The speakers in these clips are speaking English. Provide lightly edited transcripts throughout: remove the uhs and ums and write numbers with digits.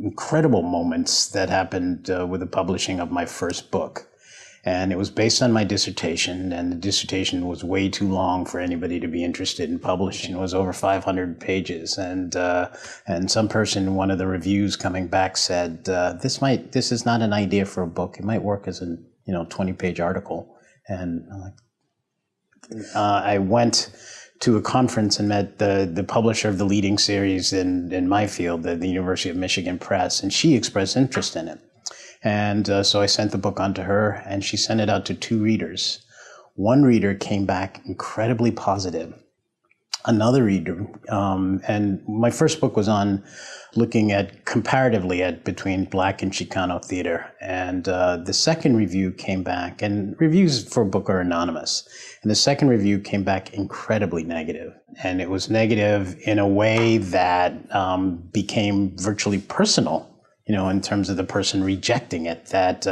incredible moments that happened with the publishing of my first book. And it was based on my dissertation, and the dissertation was way too long for anybody to be interested in publishing. It was over 500 pages, and some person in one of the reviews coming back said, "This is not an idea for a book. It might work as a 20-page article." And I went to a conference and met the publisher of the leading series in my field, the University of Michigan Press, and she expressed interest in it. And so I sent the book on to her, and she sent it out to 2 readers. One reader came back incredibly positive. Another reader, and my first book was on looking at comparatively at between Black and Chicano theater. And the second review came back, and reviews for a book are anonymous. And the second review came back incredibly negative. And it was negative in a way that became virtually personal, in terms of the person rejecting it, that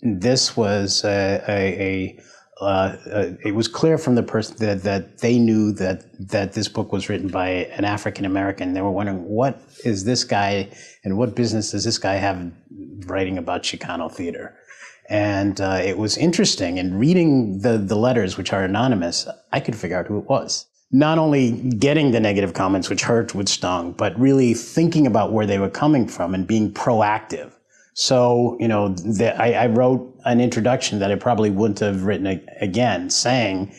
this was it was clear from the person that they knew that this book was written by an African American. They were wondering, what is this guy and what business does this guy have writing about Chicano theater? And it was interesting. And reading the letters, which are anonymous, I could figure out who it was. Not only getting the negative comments, which hurt, which stung, but really thinking about where they were coming from and being proactive. So, I wrote an introduction that I probably wouldn't have written again, saying,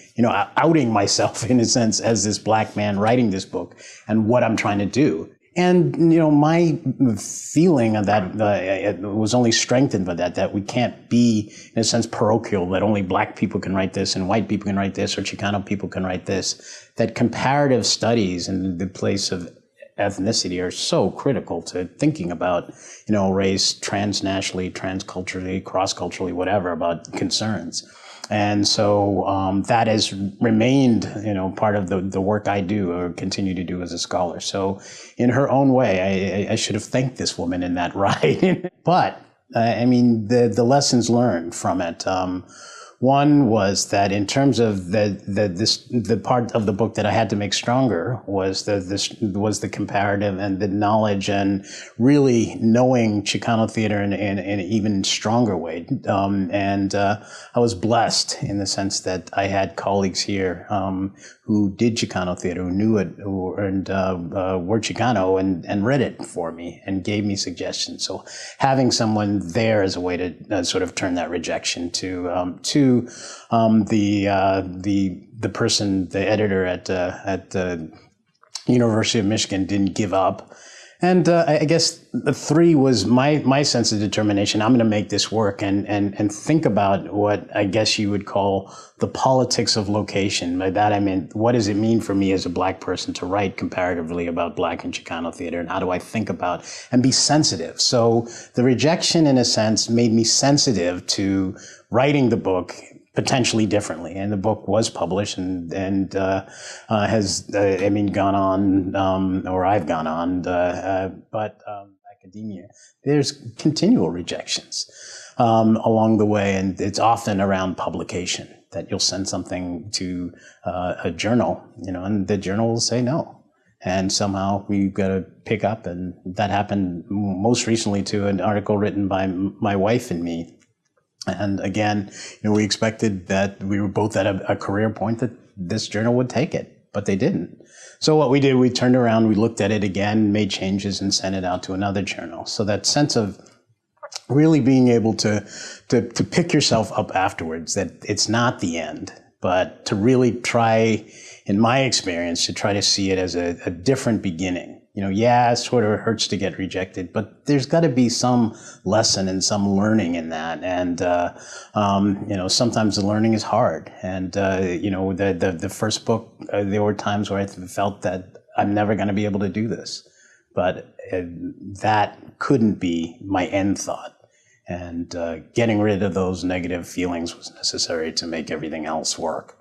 outing myself in a sense as this Black man writing this book and what I'm trying to do. And, my feeling of that it was only strengthened by that we can't be, in a sense, parochial, that only Black people can write this and white people can write this or Chicano people can write this, that comparative studies in the place of ethnicity are so critical to thinking about, race transnationally, transculturally, cross-culturally, whatever, about concerns. And so that has remained, part of the work I do or continue to do as a scholar. So in her own way, I should have thanked this woman in that ride. But, the lessons learned from it. One was that in terms of the part of the book that I had to make stronger was the comparative and the knowledge and really knowing Chicano theater in an even stronger way. I was blessed in the sense that I had colleagues here who did Chicano theater, who knew it, and were Chicano and read it for me and gave me suggestions. So having someone there as a way to sort of turn that rejection to the person, the editor at the University of Michigan didn't give up. And I guess the 3 was my sense of determination. I'm going to make this work and think about what I guess you would call the politics of location. By that I mean, what does it mean for me as a Black person to write comparatively about Black and Chicano theater, and how do I think about and be sensitive? So the rejection, in a sense, made me sensitive to writing the book potentially differently, and the book was published and has gone on, or I've gone on, but academia, there's continual rejections along the way, and it's often around publication that you'll send something to a journal, and the journal will say no. And somehow we've got to pick up, and that happened most recently to an article written by my wife and me. And again, we expected that we were both at a career point that this journal would take it, but they didn't. So what we did, we turned around, we looked at it again, made changes, and sent it out to another journal. So that sense of really being able to pick yourself up afterwards, that it's not the end, but to really try, in my experience, to try to see it as a different beginning. It sort of hurts to get rejected, but there's got to be some lesson and some learning in that. And, sometimes the learning is hard. And, the first book, there were times where I felt that I'm never going to be able to do this. But that couldn't be my end thought. And getting rid of those negative feelings was necessary to make everything else work.